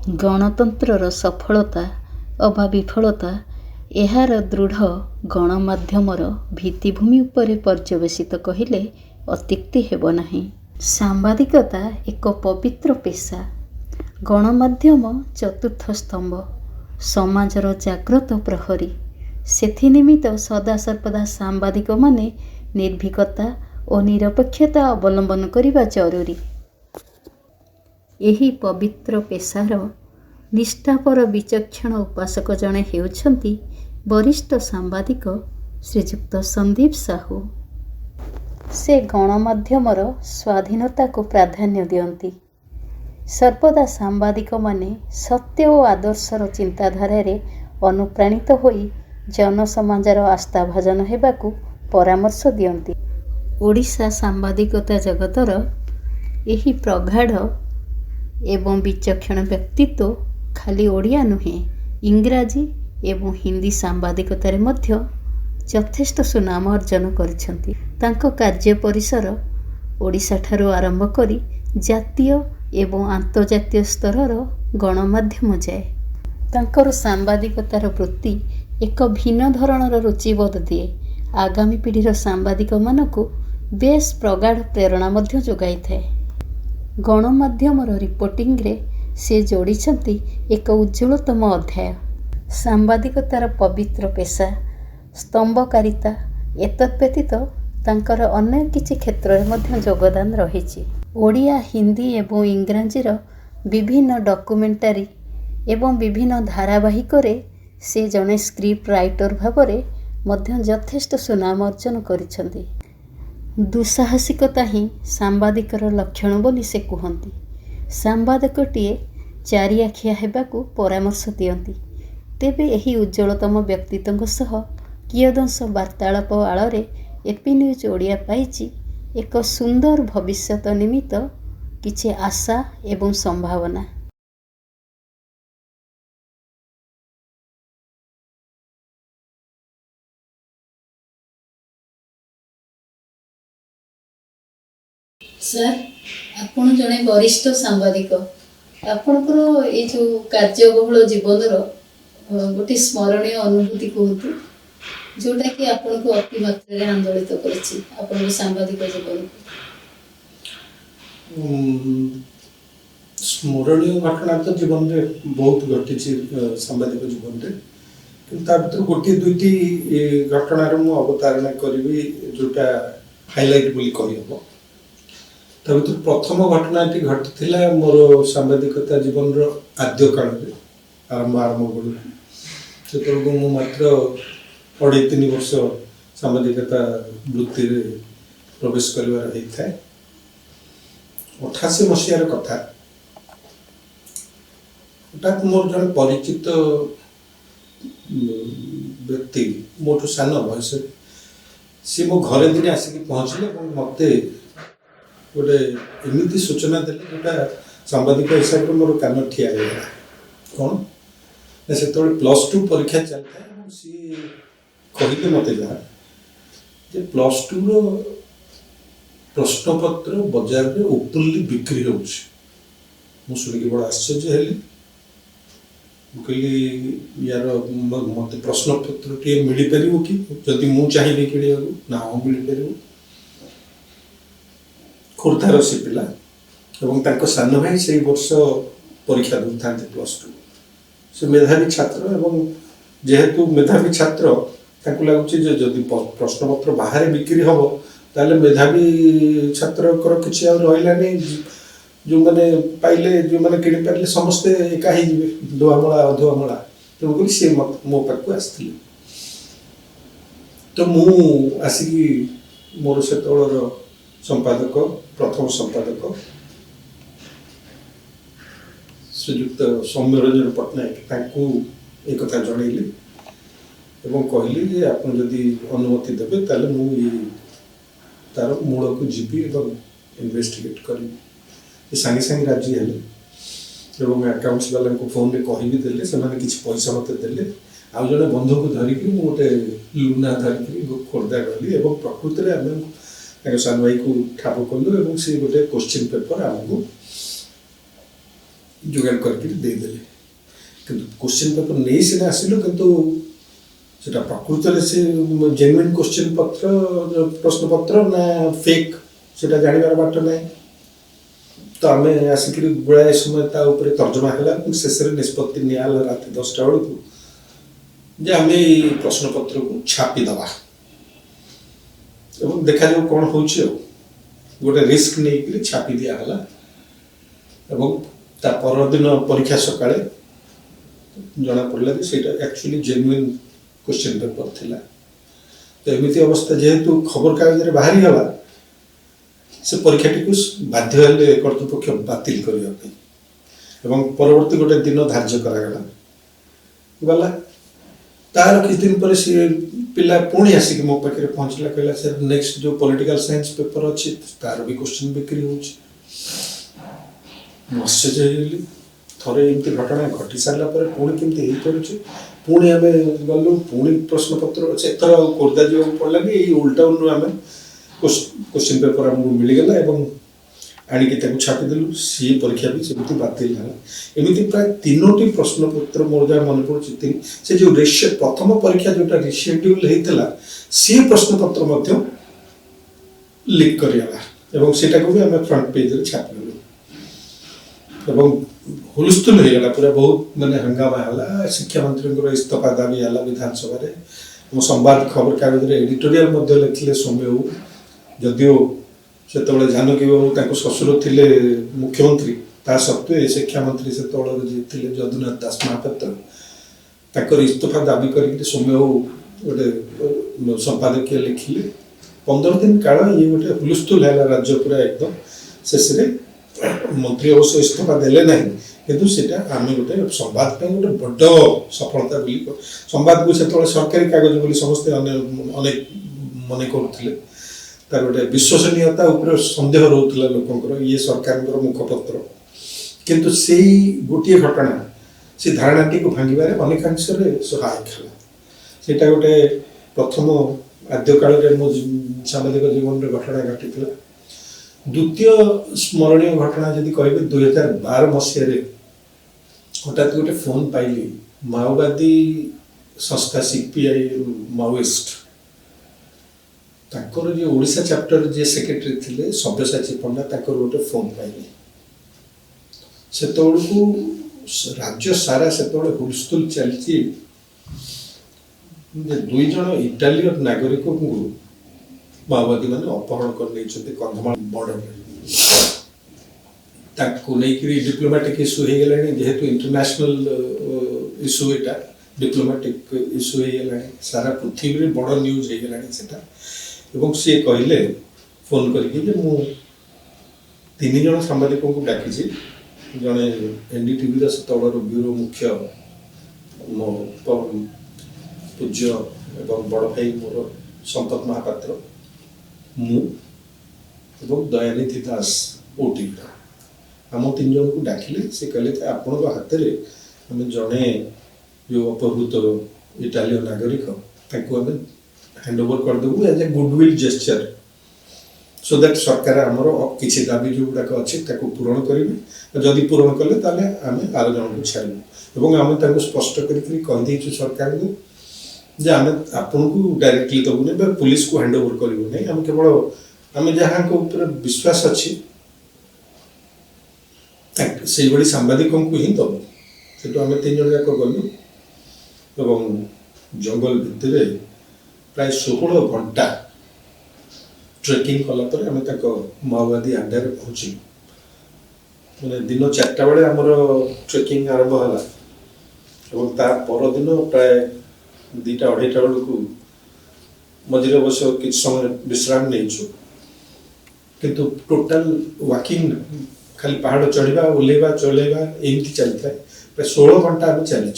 ଗଣତନ୍ତ୍ରର ସଫଳତା ଅବା ବିଫଳତା ଏହାର ଦୃଢ଼ ଗଣମାଧ୍ୟମର ଭିତ୍ତିଭୂମି ଉପରେ ପର୍ଯ୍ୟବେସିତ କହିଲେ ଅତ୍ୟୁକ୍ତି ହେବ ନାହିଁ। ସାମ୍ବାଦିକତା ଏକ ପବିତ୍ର ପେଶା। ଗଣମାଧ୍ୟମ ଚତୁର୍ଥ ସ୍ତମ୍ଭ, ସମାଜର ଜାଗ୍ରତ ପ୍ରହରୀ। ସେଥିନିମିତ୍ତ ସଦାସର୍ବଦା ସାମ୍ବାଦିକମାନେ ନିର୍ଭୀକତା ଓ ନିରପେକ୍ଷତା ଅବଲମ୍ବନ କରିବା ଜରୁରୀ। ଏହି ପବିତ୍ର ପେଶାର ନିଷ୍ଠାପର ବିଚକ୍ଷଣ ଉପାସକ ଜଣେ ହେଉଛନ୍ତି ବରିଷ୍ଠ ସାମ୍ବାଦିକ ଶ୍ରୀଯୁକ୍ତ ସନ୍ଦୀପ ସାହୁ। ସେ ଗଣମାଧ୍ୟମର ସ୍ୱାଧୀନତାକୁ ପ୍ରାଧାନ୍ୟ ଦିଅନ୍ତି। ସର୍ବଦା ସାମ୍ବାଦିକମାନେ ସତ୍ୟ ଓ ଆଦର୍ଶର ଚିନ୍ତାଧାରାରେ ଅନୁପ୍ରାଣିତ ହୋଇ ଜନସମାଜର ଆସ୍ଥାଭାଜନ ହେବାକୁ ପରାମର୍ଶ ଦିଅନ୍ତି। ଓଡ଼ିଶା ସାମ୍ବାଦିକତା ଜଗତର ଏହି ପ୍ରଗାଢ଼ ଏବଂ ବିଚକ୍ଷଣ ବ୍ୟକ୍ତିତ୍ୱ ଖାଲି ଓଡ଼ିଆ ନୁହେଁ, ଇଂରାଜୀ ଏବଂ ହିନ୍ଦୀ ସାମ୍ବାଦିକତାରେ ମଧ୍ୟ ଯଥେଷ୍ଟ ସୁନାମ ଅର୍ଜନ କରିଛନ୍ତି। ତାଙ୍କ କାର୍ଯ୍ୟ ପରିସର ଓଡ଼ିଶାଠାରୁ ଆରମ୍ଭ କରି ଜାତୀୟ ଏବଂ ଆନ୍ତର୍ଜାତୀୟ ସ୍ତରର ଗଣମାଧ୍ୟମ ଯାଏ। ତାଙ୍କର ସାମ୍ବାଦିକତାର ବୃତ୍ତି ଏକ ଭିନ୍ନ ଧରଣର ରୁଚିବୋଧ ଦିଏ। ଆଗାମୀ ପିଢ଼ିର ସାମ୍ବାଦିକମାନଙ୍କୁ ବେଶ୍ ପ୍ରଗାଢ଼ ପ୍ରେରଣା ମଧ୍ୟ ଯୋଗାଇଥାଏ। ଗଣମାଧ୍ୟମର ରିପୋର୍ଟିଂରେ ସେ ଯୋଡ଼ିଛନ୍ତି ଏକ ଉଜ୍ଜ୍ୱଳତମ ଅଧ୍ୟାୟ। ସାମ୍ବାଦିକତାର ପବିତ୍ର ପେଶା, ସ୍ତମ୍ଭକାରିତା ଏତଦ୍‌ବ୍ୟତୀତ ତାଙ୍କର ଅନ୍ୟ କିଛି କ୍ଷେତ୍ରରେ ମଧ୍ୟ ଯୋଗଦାନ ରହିଛି। ଓଡ଼ିଆ, ହିନ୍ଦୀ ଏବଂ ଇଂରାଜୀର ବିଭିନ୍ନ ଡକୁମେଣ୍ଟାରୀ ଏବଂ ବିଭିନ୍ନ ଧାରାବାହିକରେ ସେ ଜଣେ ସ୍କ୍ରିପ୍ଟ ରାଇଟର ଭାବରେ ମଧ୍ୟ ଯଥେଷ୍ଟ ସୁନାମ ଅର୍ଜନ କରିଛନ୍ତି। ଦୁଃସାହସିକତା ହିଁ ସାମ୍ବାଦିକର ଲକ୍ଷଣ ବୋଲି ସେ କୁହନ୍ତି। ସାମ୍ବାଦିକଟିଏ ଚାରିଆଖିଆ ହେବାକୁ ପରାମର୍ଶ ଦିଅନ୍ତି। ତେବେ ଏହି ଉଜ୍ଜ୍ୱଳତମ ବ୍ୟକ୍ତିତ୍ୱଙ୍କ ସହ କିୟଦଂଶ ବାର୍ତ୍ତାଳାପ ଆଳରେ ଏପି ନ୍ୟୁଜ୍ ଓଡ଼ିଆ ପାଇଛି ଏକ ସୁନ୍ଦର ଭବିଷ୍ୟତ ନିମିତ୍ତ କିଛି ଆଶା ଏବଂ ସମ୍ଭାବନା। ସାର୍, ଆପଣ ଜଣେ ବରିଷ୍ଠ ସାମ୍ବାଦିକ। ଆପଣଙ୍କର ଏଇ ଯେଉଁ କାର୍ଯ୍ୟବହୁଳ ଜୀବନର ଗୋଟିଏ ସ୍ମରଣୀୟ ଅନୁଭୂତି କୁହନ୍ତୁ, ଯେଉଁଟାକି ଆପଣଙ୍କୁ ଅତି ମାତ୍ରାରେ ଆନ୍ଦୋଳିତ କରିଛି ଆପଣଙ୍କ ସାମ୍ବାଦିକ ଜୀବନକୁ। ସ୍ମରଣୀୟ ଘଟଣା ତ ଜୀବନରେ ବହୁତ ଘଟିଛି ସାମ୍ବାଦିକ ଜୀବନରେ, କିନ୍ତୁ ତା ଭିତରୁ ଗୋଟିଏ ଦୁଇଟି ଘଟଣାର ମୁଁ ଅବତାରଣା କରିବି ଯେଉଁଟା ହାଇଲାଇଟ୍ ବୋଲି କହିହେବ। ତା ଭିତରୁ ପ୍ରଥମ ଘଟଣାଟି ଘଟିଥିଲା ମୋର ସାମ୍ବାଦିକତା ଜୀବନର ଆଦ୍ୟ କାଳରେ, ଆରମ୍ଭ ବେଳକୁ। ସେତେବେଳକୁ ମୁଁ ମାତ୍ର 2.5-3 ବର୍ଷ ସାମ୍ବାଦିକତା ବୃତ୍ତିରେ ପ୍ରବେଶ କରିବାର ହେଇଥାଏ। 88 ମସିହାର କଥା। ହଠାତ୍ ମୋର ଜଣେ ପରିଚିତ ବ୍ୟକ୍ତି, ମୋଠୁ ସାନ ବୟସରେ, ସିଏ ମୋ ଘରେ ଦିନେ ଆସିକି ପହଞ୍ଚିଲେ ଏବଂ ମୋତେ ଗୋଟେ ଏମିତି ସୂଚନା ଦେଲେ ଯେଉଁଟା ସାମ୍ବାଦିକ ହିସାବରେ ମୋର କାନ ଠିଆ ହେଇଗଲା। କ'ଣ ନା, ସେତେବେଳେ +2 ପରୀକ୍ଷା ଚାଲିଥାଏ ଏବଂ ସିଏ କହିଲେ ମୋତେ ଯାହା ଯେ +2ର ପ୍ରଶ୍ନପତ୍ର ବଜାରରେ ଓପନଲି ବିକ୍ରି ହେଉଛି। ମୁଁ ଶୁଣିକି ବଡ଼ ଆଶ୍ଚର୍ଯ୍ୟ ହେଲି। ମୁଁ କହିଲି, ୟାର ମୋତେ ପ୍ରଶ୍ନପତ୍ରଟିଏ ମିଳିପାରିବ କି ଯଦି ମୁଁ ଚାହିଁବି କିଣିବାକୁ? ନା, ହଁ ମିଳିପାରିବ। ଖୋର୍ଦ୍ଧାର ସେ ପିଲା ଏବଂ ତାଙ୍କ ସାନ ଭାଇ ସେଇ ବର୍ଷ ପରୀକ୍ଷା ଦେଉଥାନ୍ତି +2। ସେ ମେଧାବୀ ଛାତ୍ର ଏବଂ ଯେହେତୁ ମେଧାବୀ ଛାତ୍ର, ତାଙ୍କୁ ଲାଗୁଛି ଯେ ଯଦି ପ୍ରଶ୍ନପତ୍ର ବାହାରେ ବିକ୍ରି ହେବ ତାହେଲେ ମେଧାବୀ ଛାତ୍ରଙ୍କର କିଛି ଆଉ ରହିଲାନି। ଯେଉଁମାନେ ପାଇଲେ, ଯେଉଁମାନେ କିଣିପାରିଲେ ସମସ୍ତେ ଏକା ହେଇଯିବେ, ଧୁଆମଳା ଅଧୁଆମଳା। ତେଣୁକରି ସିଏ ମୋ ପାଖକୁ ଆସିଥିଲେ। ତ ମୁଁ ଆସିକି ମୋର ସେତେବେଳର ସମ୍ପାଦକ, ପ୍ରଥମ ସମ୍ପାଦକ ଶ୍ରୀଯୁକ୍ତ ସୌମ୍ୟରଞ୍ଜନ ପଟ୍ଟନାୟକ, ତାଙ୍କୁ ଏ କଥା ଜଣେଇଲି ଏବଂ କହିଲି ଯେ ଆପଣ ଯଦି ଅନୁମତି ଦେବେ ତାହେଲେ ମୁଁ ତାର ମୂଳକୁ ଯିବି ଏବଂ ଇନଭେଷ୍ଟିଗେଟ୍ କରିବି। ସେ ସାଙ୍ଗେ ସାଙ୍ଗେ ରାଜି ହେଲେ ଏବଂ ଆକାଉଣ୍ଟସ୍ ବାଲାଙ୍କୁ ଫୋନ୍ରେ କହିବି ଦେଲେ। ସେମାନେ କିଛି ପଇସା ମୋତେ ଦେଲେ। ଆଉ ଜଣେ ବନ୍ଧୁକୁ ଧରିକି ମୁଁ ଗୋଟେ ଲୁନା ଧରିକି ଖୋର୍ଦ୍ଧା ଗଲି ଏବଂ ପ୍ରକୃତିରେ ଆମେ ତାଙ୍କ ସାନ ଭାଇକୁ ଠାବ କଲୁ ଏବଂ ସେ ଗୋଟେ କୋଶ୍ଚିନ୍ ପେପର୍ ଆମକୁ जोगाड़ करके देदेले किंतु क्वेश्चन पेपर नहीं सीना आसिलु किंतु सेटा प्रकृत रे से जेन्युइन क्वेश्चन पत्र प्रश्न पत्र ना फेक सेटा जानिबार बाट नाही तो आमे आसिक गुड़ाए समय ता ऊपर तर्जमा हैला शेष रे निष्पत्ति नियाला रात 10टा बेलू जे आमे प्रश्न पत्र को छापी दबा एवं देखा जो कौन होची गोटे रिस्क नहीं कि छापी दिया हला एवं ता परदिन परीक्षा सकाळे जना पड़ला कि सेटा एक्चुअली जेन्युइन क्वेश्चन पेपर थिला तो एमिति अवस्था जेहेतु खबर कागज रे बाहरी गला से परीक्षाटी को बाध्य हेले कर्तृपक्ष बातिल करिया पे एवं परवर्ती गोटे दिन धार्य करा गला तार किछ दिन पर से पिला पुणी आसिक मो पाखे पहुंचला कहला सर नेक्स्ट जो पॉलिटिकल साइंस पेपर अच्छी तार भी क्वेश्चन बिक्री होची आश्चर्य हेली थरे एमती घटना घटी सारा पर पुणी केमती हेई पड़ुची पुणी आमे गलु पुणी प्रश्न पत्र से एथर कोर्दा जो पड़ला कि एई उल्टा उन्नु आमे क्वेश्चन पेपर हमको मिल गला एवं आनिक छापी देलु सी परीक्षा भी सेमती बातिल है एमती प्राय 3टी प्रश्न पत्र मोर जहाँ मन पड़े से जो प्रथम परीक्षा जोटा रिशेड्यूल होता सी प्रश्न पत्र लिक करगला एवं सेटा को भी आम फ्रंट पेज रे छापिलु एवं हुलस्थुल हो गला पूरा बहुत माने हंगामा हला शिक्षा मंत्री इस्तीफा दाबी हला विधानसभा रे संवाद खबर कागज रे एडिटोरियल मध्ये लिखिले सौम्य जदियो से जानकी बाबू शशुर थिले मुख्यमंत्री ता सत्वे शिक्षा मंत्री से थे जदुनाथ दास महापात्र इस्तीफा दाबी कर सौम्य गोटे संपादकीय लिखिले 15 दिन काल ये गोटे हुलस्थुल है राज्य पूरा एकदम शेष मंत्री अवश्य इस्तीफा देले ना किंतु सेटा आम गोटे संवाद गोटे बड़ सफलता संवाद को से सरकारी कागज बोली समस्ते अनेक मन करुले तार गोटे विश्वसनीयता ऊपर संदेह रोला लोकंर ये सरकार मुखपत्र किंतु से गोटे घटना से धारणाटी को भांगे अनेकांश सहायक है सेटा गोटे प्रथम आद्य काल मो सामाजिक जीवन में घटना घटी द्वितीय स्मरणीय घटना जदि कहे 2012 मसीह हठात गोटे फोन पाइली माओवादी संस्था सीपीआई माओइस्ट ताकर जो ओडिशा चैप्टर जे सेक्रेटरी थिले सब्यसाची पंडा ताकर गोटे फोन पाइले सेतोळकु राज्य सारा सेतोळे हुलस्थुल चलची जे दुई जण इटालियन नागरिक को माओवादी माने अपहरण कर नै छथि कंधमाल बॉर्डर ताकू नै कि डिप्लोमेटिक इशू हे गेलानी जेहेतु इंटरनेशनल इशू एटा डिप्लोमेटिक इशू हे गेलानी सारा पृथ्वी रे बड़ न्यूज हे गेलानी सेटा एवं सी कहले फोन करके मु 3 जन सांबादिक को डाकी जड़े एनडीटीवी सेतर ब्यूरो मुख्य मो पूज्य एवं बड़ भाई मोर संपत महापात्र मु एवं दयानिधि दास ओटीवी आम 3 जन को डाकिले से कहले आपण हाथ में आम जड़े जो अपहृत इटालियन नागरिक ताको आम हैंड ओवर कर देबू as a goodwill gesture so that सरकार आमर किसी दाबी जो गुड़ाक अच्छे पूरण करेंगे जदि पूरण कले ताले आम आर जन को छाड़ू एवं आम स्पष्ट करदेचु सरकार को जे आम आपन को डायरेक्टली दबू नहीं पुलिस को हैंड ओवर करूँ नहीं आम केवल आम जहाँ ऊपर विश्वास अच्छी से भाई सांबादिकों को ही दबू से आम 3 जन जाक गलु एवं जंगल भितर प्राय 16 घंटा ट्रेकिंग कलापर आम माओवादी आड्डा पहुँचलु मैंने दिन 4टा बेले आमर ट्रेकिंग आरंभ है और ता परदिन प्राय 2टा 2:30 बेलू मझे अवश्य कि समय विश्राम नहीं किंतु टोटाल वाकिंग खाली पहाड़ चढ़ा ओल्लैवा चलैवा एमती चलता है प्राय 16 घंटा आम चली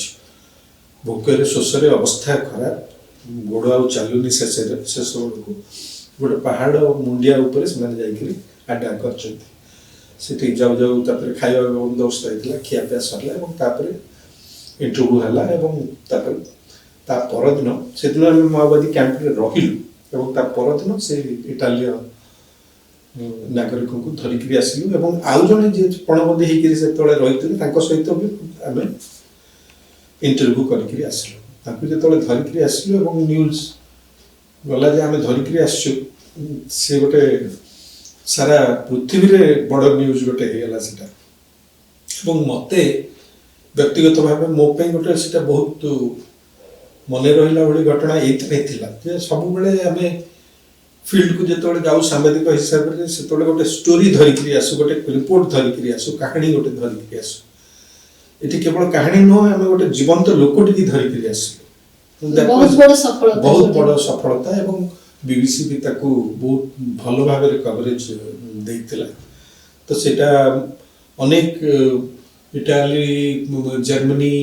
भोकर शोषर अवस्था खराब गोड़ आ चलुनी शेष बेलू गोटे पहाड़ मुंडिया उपर से आड्डा कर जाऊ जाऊ खाଇବା बंदोबस्त होता खियापिया सरला इंटरव्यू है ता परदिन से दिन माओवादी कैंप रे रहिलु एवं ता परदिन से इटालियन नागरिक को धरिकी आसलु एवं आउ जड़े जी पणबंदी होकर से रही सहित भी आम इंटरव्यू करके आसलु जो धरिकी आसलु न्यूज गला जे आम धरिकी आसचु से गोटे सारा पृथ्वी रे बड़ न्यूज गोटे होगा से मते व्यक्तिगत भाव मो गोटे से बहुत मन रहा भाई घटना ये सब बड़े फील्ड को जो जाऊ सांबादिक हिसाब से गोटे स्टोरी धरिकी आसू गोटे रिपोर्ट धरिकी आसू कहानी गोटे धरिकी आसू ये केवल कहानी नुह आम गोटे जीवंत लोकटी धरिकी आसू बहुत बड़ सफलता एवं बीबीसी भी ताकू बहुत भल भाव कवरेज देइतिला तो सेटा अनेक इटाली जर्मनी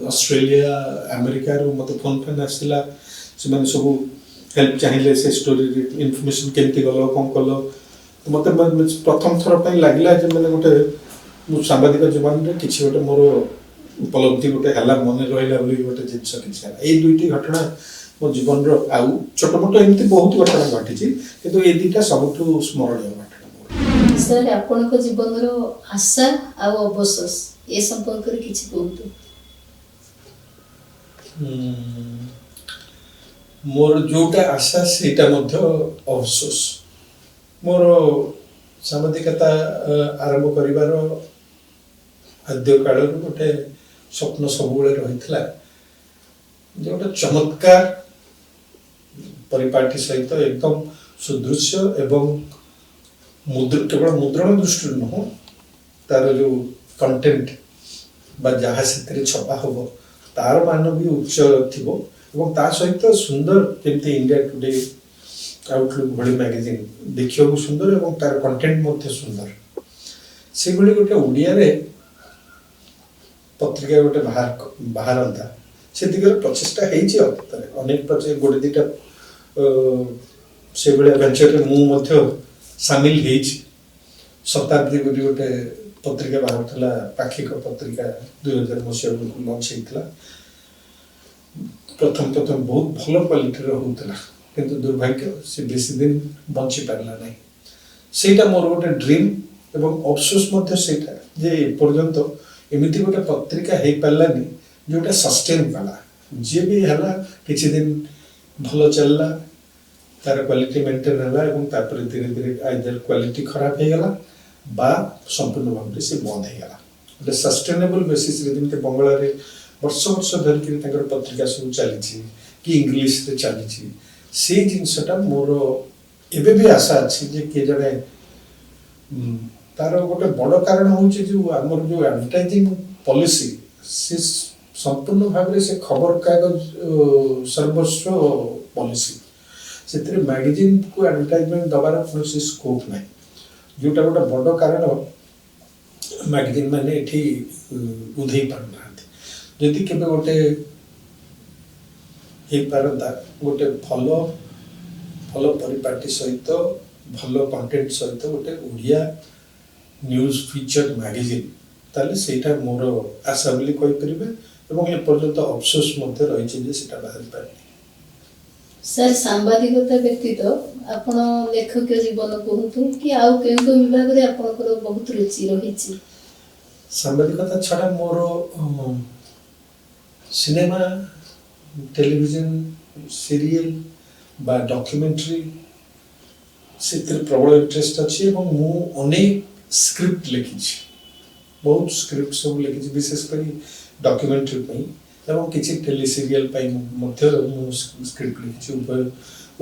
ऑस्ट्रेलिया अमेरिका रो मत फोन आसला से सब हेल्प चाहिए से स्टोरी इनफॉरमेशन केमती गलो कौन कलो तो मत प्रथम थर पे लागला जे मैंने गोटे सांबादिक जीवन में किसी गोटे मोर उपलब्धि गोटे हला मन रहिला बोली गोटे जिंस किसी ए दुईटी घटना मो जीवन रो आउ छोट मोट एमती बहुत घटना घटी किंतु ए दुईटा सबठु स्मरणीय घटना सर आपन को जीवन रो आशा आ अवसोस ए संपर्क रे किछि कहंतु मोर जोटा आशा सेटा मध्य अवसोस मोर सामाजिकता आरंभ करिवार आद्य काल गोटे स्वप्न सब रही गोटे चमत्कार परिपाटी सहित एकदम सुदृश्य एवं केवल मुद्रण दृष्टि नुह तार जो कंटेंट बा जहाँ से छपा हम तार मान भी उच्च थी और ता सहित सुंदर जमी इंडिया टुडे आउटलुक भली मैगजीन देखिए सुंदर और तार कंटेंट मध्य सुंदर से भली गोटे ओडिया रे पत्रिका गोटे बाहरता से दिगरे प्रचेषा अनेक प्रचेषा गोटे दीटा से भाया वेंचर रे मु मध्य सामिल होइछि शताब्दी गोटे पत्रिका बाहर पाक्षिक पत्रिका 2000 मसीहा लंच होता प्रथम बहुत भल क्वालिटी होता किंतु दुर्भाग्य से बेसी दिन बंची पारला नहीं सेटा मोर गोटे ड्रीम एवं अफसोस मध्य सेटा जे पर्यंत एमिति गोटे पत्रिका हे पारलानी जोटा सस्टेन पाला जे भी हला किछि दिन भल चलला तार क्वालिटी मेंटेन हला एवं तापर धीरे धीरे आइदर क्वालिटी खराब हे गला बा संपूर्ण भाव से बंद हो गला गोटे सस्टेनेबल बेसिस रे जेमते बंगला रे वर्ष वर्ष धरिकी पत्रिका सब चली कि इंग्लिश रे चली से जिनसटा मोर एबे भी आशा अच्छी जे के जने तार गोटे बड़ कारण हूँ जो आमर जो एडवर्टाइजिंग पॉलिसी से संपूर्ण भाव से खबर कागज सर्वस्व पॉलिसी से मैगजीन को एडवर्टाइजमेंट दबार कौन स्कोप ना जोटा गोटे बड़ कारण मैगजीन मैंने ये उधे पारना जदि केबे गोटे हे पारंता गोटे भल भल परिपाटी सहित भल कंटेंट सहित गोटे ओडिया न्यूज फीचर मैगजीन ताले सेटा मोर आशा बोली कहि परिबे एवं ए पर्यंत अफसोस मध्य रही जे सेटा बाहर पारनी सर सांबादिकता व्यतीत आपण लेखक जीवन कहतु कि आउ केउ विभाग रे आपनकर बहुत रुचि रहिछि सांबादिकता छडा मोर सिनेमा टेलीविजन सीरियल बा डॉक्यूमेंट्री से प्रबल इंटरेस्ट अच्छी और मु अनेक स्क्रिप्ट लिखी बहुत स्क्रिप्ट सब लिखी विशेषकर डॉक्यूमेंट्री एवं किसी टेली सीरियल स्क्रिप्ट लिखी उभय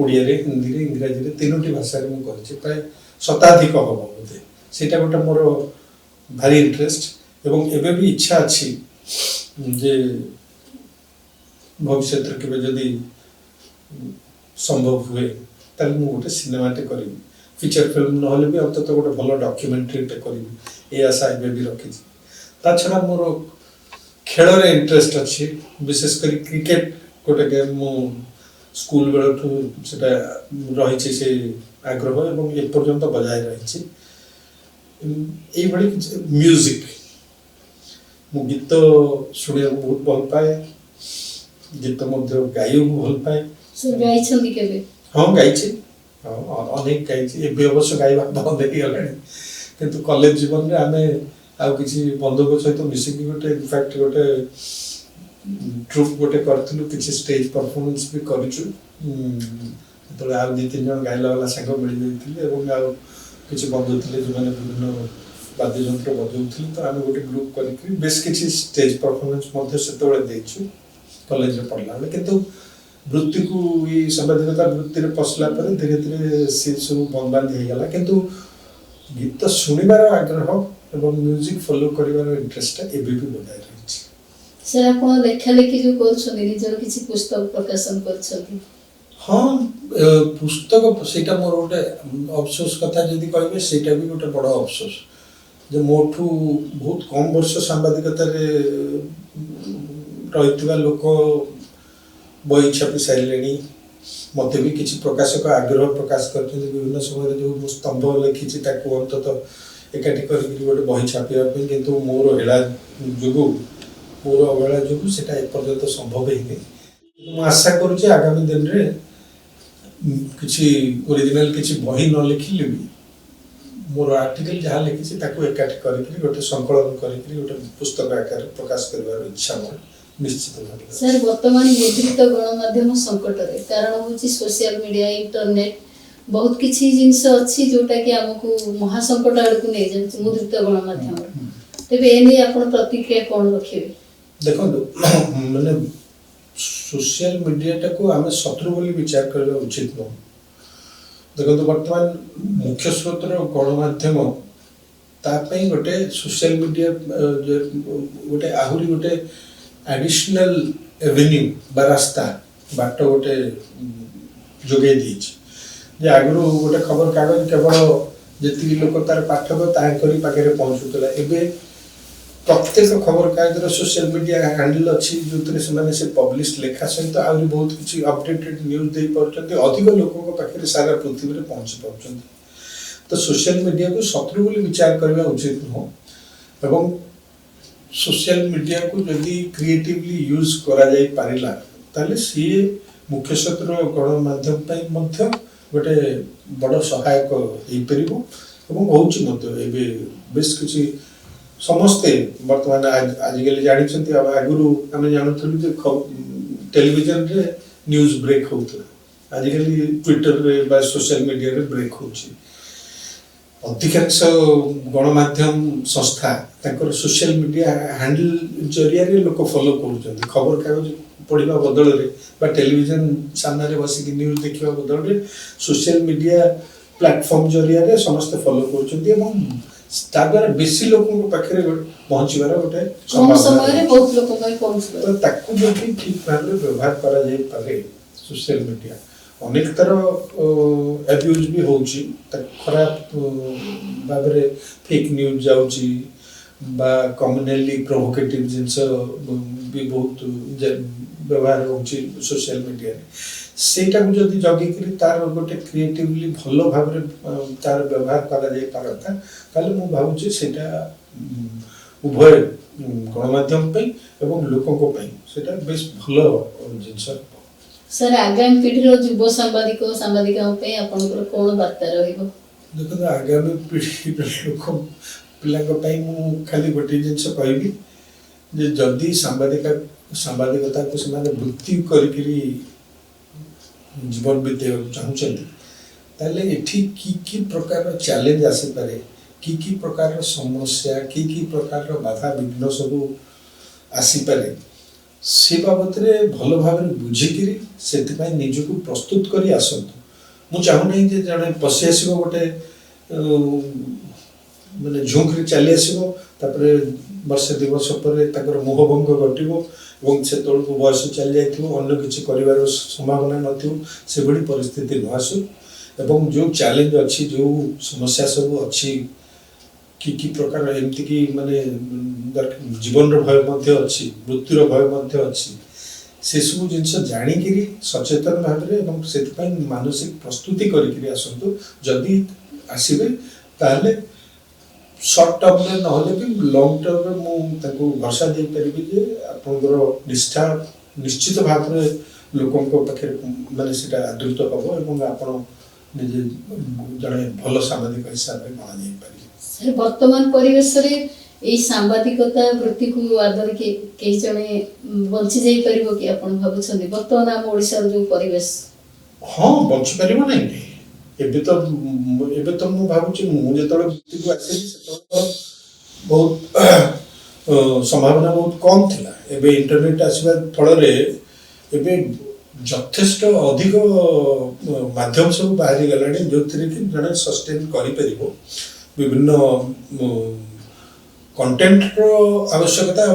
ओडिया रे हिंदी रे इंग्राजी रे तीनोटी भाषा रे मु करछि प्राय शताधिक हम बोधे सेटा गोटे मोर भारी इंटरेस्ट एवं एबे भी इच्छा अच्छी जे भविष्य के जदि संभव हुए ताले मु गोटे सिनेमाटे करी फीचर फिल्म नहले भी अब तो गोटे भल डॉक्यूमेंट्री टे करी ए आशा एबे भी रखी ता छडा मोर खेल रे इंटरेस्ट अच्छी विशेषकर क्रिकेट गोटे गेम मु स्कूल बेलठू सेटा रही से आग्रह एवं ए पर्यंत बजाय रही ए बड़ी म्यूजिक मु गीत सुनिया बहुत भल पाए गीत मध्य गाइयो भल पाए सर गाई छंदी केबे हां गाइछि अनेक गाई ए अवश्य गाइबा बंद ହେଇଗଲାଣି କିନ୍ତୁ कॉलेज जीवन रे आमे आउ किसी बंधुक सहित मिसिकी गोटे इनफैक्ट गोटे ट्रुप गोटे करथिलु किसी स्टेज परफॉर्मेंस भी करिछु तो आउ दी तीन जन गाइला वाला संग मिल जाइथिले एवं आउ किसी बंधु थिले जो माने विभिन्न वाद्य यंत्र बजाउथिले तो आमे गोटे ग्रुप करिकि बेस किसी स्टेज परफॉर्मेंस मध्ये सेतबेले देइछु कॉलेज रे पढला बेले किंतु वृत्ति को ये संवादिकता वृत्ति रे पसला पर धीरे धीरे से सब बंद ହେଇଗଲା किंतु गीत सुनिबार आग्रह एवं म्यूजिक फॉलो करिबार इंटरेस्ट एबी भी बजाय रहिछि। सर आपण लेखा लेखि जो करछथि निजर किछि पुस्तक प्रकाशन करछथि? हाँ पुस्तक सेटा मोर गोटे अफसोस कथा जदि कहबे सेटा भी गोटे बड़ अफसोस जे मोठू बहुत कम वर्ष सांबादिकता रे रहितबा लोक बही छापी सारे मत भी किसी प्रकाशक आग्रह प्रकाश कर विभिन्न समय जो स्तंभ लिखी अंततः एकाठी कर गोटे बही छापा कि मोर हेला जो मोर अवहेला जो एपर्यंत संभव ही आशा करुँचे आगामी दिन किसी ओरिजिनल किसी बही न लिखिले भी मोर आर्टिकल जहाँ लिखी एकाठी कर गोटे संकलन कर गोटे पुस्तक आकार प्रकाश कर इच्छा मोर निश्चित भाव। सर वर्तमान मुद्रित गणमाध्यम संकट रे कारण होची सोशल मीडिया इंटरनेट बहुत किछि जिंस अछि जोटा कि हमकु महासंकट आडकु नै जाय मुद्रित गणमाध्यम तबे एने आपण प्रतिक्रिया कोन रखिबे? देखो माने सोशल मीडिया को आम शत्रु बोली विचार करबा उचित न। देखो वर्तमान मुख्य स्रोत गणमाध्यम तापई गोटे सोशल मीडिया गोटे आहुरी गोटे एडिशनल एवेन्यू बा रास्ता बाट गोटे जोगे दीची जे आगु गोटे खबर कागज केवल जी लोक तार पाठक ताकरी पाखे पहुँचुला एवं प्रत्येक खबर कागज सोशल मीडिया हैंडल अच्छी जो से पब्लिश लेखा सहित आहरी बहुत किसी अपडेटेड न्यूज दे पार्टी अधिक लोकों पाखे सारा पृथ्वी में पहुँची पार्टी तो सोशल मीडिया को शत्रु बोली विचार करना उचित नुह एवं सोशल मीडिया को जदि क्रिएटिवली यूज करा जाई पारिला ताले सी मुख्य शत्रु गणमाध्यम गोटे बड़ सहायक हो परिबो एवं होउची मध्य एबे बेस किछि समस्ते वर्तमान आजिकल जानिछंती आगुरु आमे जानथलु जे टेलीविजन रे न्यूज ब्रेक होउतला आजिकल ट्विटर रे बा सोशल मीडिया रे ब्रेक होउची अधिकांश गणमाध्यम संस्था ताकर सोशल मीडिया हैंडल जरिया रे लोक फॉलो करूछंती खबर कागज पढ़िबा बदल रे बा टेलीविजन सामने रे बसी कि न्यूज देखिबा बदल रे सोशल मीडिया प्लेटफॉर्म जरिया रे समस्त फॉलो करूछंती एवं ताद्वारा बेसी लोकों पाखे पहुँचबार गोटे कम समय रे बहुत लोक पहुँच तो ताकू जदि ठीक भाव व्यवहार करा जाई पारे सोशल मीडिया अनेक तरह एब्यूज भी होउची खराब भाव रे फेक न्यूज जाउची बा कम्युनली प्रोवोकेटिव जिंस भी बहुत व्यवहार होउची सोशल मीडिया रे सेटा को जदि जगी करी तार गोटे क्रिएटिवली भलो भाव रे तार व्यवहार करा जाई पारता ताले मु भाबुची सेटा उभय गणमाध्यम पे एवं लोकों को पे सेटा बेस भलो जिंस। सर आगामी पीढ़ी रो युव सांबादिक सांबादिका पे आपनकर कोन बार्ता रहिबो? देखो आगामी पीढ़ी लोक पिला मु खाली गोटे जिनस कहबी जे जदि सांबादिकता को से वृत्ति करी जीवन बीते चाहूँगी ताले एठी की प्रकार चैलेंज आसी पारे की प्रकार समस्या की प्रकार बाधा विघ्न सब आसी पारे से बाबत भल भाव बुझिकी से निजक प्रस्तुत कर आसतु मु चाहूना जे जड़े पशि आस गोटे माने झुंक चली आसो वर्षे दि वर्ष पर मोहभंग घटो और से तौक बयस चली जाइए अन्य किसी कर संभावना नसे भली परिस्थिति न आसू एवं जो चैलेंज अच्छी जो समस्या सब अच्छी कि प्रकार एमती कि माने जीवन भय अच्छी मृत्युर भय अच्छी से सब जिनस जाणिकी सचेतन भाव से मानसिक प्रस्तुति करके आसतु जदि आसबे ताले शॉर्ट टर्म में नहले भी लॉन्ग टर्म में मुझे भरसा दे पारि जे आपनकर निष्ठा निश्चित भाव में लोकों पाखे माने सेटा आदृत हम एवं आपण ନିଜେ ଜଣେ ଭଲ ସାମ୍ବାଦିକ ହିସାବରେ ଗଣାଯାଇ ପାରିବେ। ସାର୍ ବର୍ତ୍ତମାନ ପରିବେଶରେ ଏଇ ସାମ୍ବାଦିକତା ବୃତ୍ତିକୁ ଆଦରି କେହି ଜଣେ ବଞ୍ଚି ଯାଇପାରିବ କି ଆପଣ ଭାବୁଛନ୍ତି ବର୍ତ୍ତମାନ ଆମ ଓଡ଼ିଶାର ଯୋଉ ପରିବେଶ? ହଁ ବଞ୍ଚି ପାରିବ ନାହିଁ। ଏବେ ତ ମୁଁ ଭାବୁଛି ମୁଁ ଯେତେବେଳେ ବୃତ୍ତିକୁ ଆସିଲି ସେତେବେଳେ ବହୁତ ସମ୍ଭାବନା ବହୁତ କମ୍ ଥିଲା। ଏବେ ଇଣ୍ଟରନେଟ୍ ଆସିବା ଫଳରେ ଏବେ ଯଥେଷ୍ଟ ଅଧିକ ମାଧ୍ୟମ ସବୁ ବାହାରି ଗଲାଣି ଯେଉଁଥିରେ କି ଜଣେ ସଷ୍ଟେନ୍ କରିପାରିବ। ବିଭିନ୍ନ କଣ୍ଟେଣ୍ଟର ଆବଶ୍ୟକତା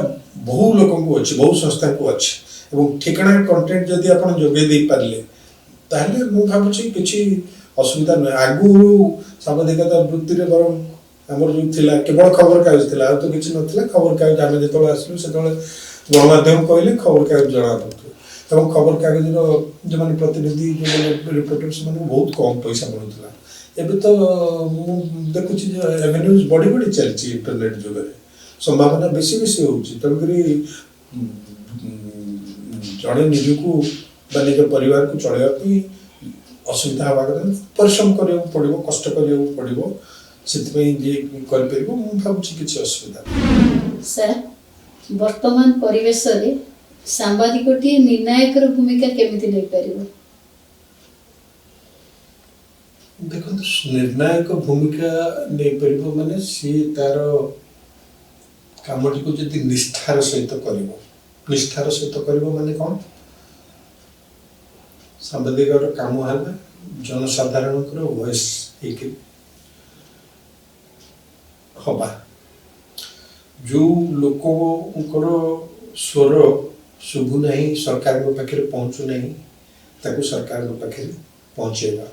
ବହୁ ଲୋକଙ୍କୁ ଅଛି, ବହୁ ସଂସ୍ଥାଙ୍କୁ ଅଛି ଏବଂ ଠିକଣା କଣ୍ଟେଣ୍ଟ ଯଦି ଆପଣ ଯୋଗାଇ ଦେଇପାରିଲେ ତାହେଲେ ମୁଁ ଭାବୁଛି କିଛି ଅସୁବିଧା ନୁହେଁ। ଆଗରୁ ସାମ୍ବାଦିକତା ବୃତ୍ତିରେ ବରଂ ଆମର ଯେଉଁ ଥିଲା କେବଳ ଖବରକାଗଜ ଥିଲା, ଆଉ ତ କିଛି ନଥିଲା। ଖବରକାଗଜ ଆମେ ଯେତେବେଳେ ଆସିଲୁ ସେତେବେଳେ ଗଣମାଧ୍ୟମ କହିଲେ ଖବରକାଗଜ ଜଣାପଡ଼ୁଥିଲା ଏବଂ ଖବରକାଗଜର ଯେଉଁମାନେ ପ୍ରତିନିଧି ଯେଉଁମାନେ ରିପୋର୍ଟର ସେମାନଙ୍କୁ ବହୁତ କମ୍ ପଇସା ମିଳୁଥିଲା। ଏବେ ତ ମୁଁ ଦେଖୁଛି ଯେ ରେଭେନ୍ୟୁଜ୍ ବଢ଼ି ବଢ଼ି ଚାଲିଛି ଇଣ୍ଟରନେଟ୍ ଯୁଗରେ, ସମ୍ଭାବନା ବେଶୀ ବେଶୀ ହେଉଛି। ତେଣୁକରି ଜଣେ ନିଜକୁ ବା ନିଜ ପରିବାରକୁ ଚଳାଇବା ପାଇଁ ଅସୁବିଧା ହେବା କଥା, ପରିଶ୍ରମ କରିବାକୁ ପଡ଼ିବ, କଷ୍ଟ କରିବାକୁ ପଡ଼ିବ। ସେଥିପାଇଁ ଯିଏ କରିପାରିବ ମୁଁ ଭାବୁଛି କିଛି ଅସୁବିଧା ନାହିଁ। ସାର୍ ବର୍ତ୍ତମାନ ପରିବେଶରେ ସାମ୍ବାଦିକଟିଏ ନିର୍ଣ୍ଣାୟକର ଭୂମିକା କେମିତି ନେଇପାରିବ? ଦେଖନ୍ତୁ, ନିର୍ଣ୍ଣାୟକ ଭୂମିକା ନେଇପାରିବ ମାନେ ସିଏ ତାର କାମଟିକୁ ଯଦି ନିଷ୍ଠାର ସହିତ କରିବ। ନିଷ୍ଠାର ସହିତ କରିବ ମାନେ କ'ଣ? ସାମ୍ବାଦିକର କାମ ହେଲା ଜନସାଧାରଣଙ୍କର ଭଏସ୍ ହେଇକି ହବା। ଯେଉଁ ଲୋକଙ୍କର ସ୍ୱର ଶୁଭୁ ନାହିଁ, ସରକାରଙ୍କ ପାଖରେ ପହଞ୍ଚୁ ନାହିଁ, ତାକୁ ସରକାରଙ୍କ ପାଖରେ ପହଞ୍ଚେଇବା।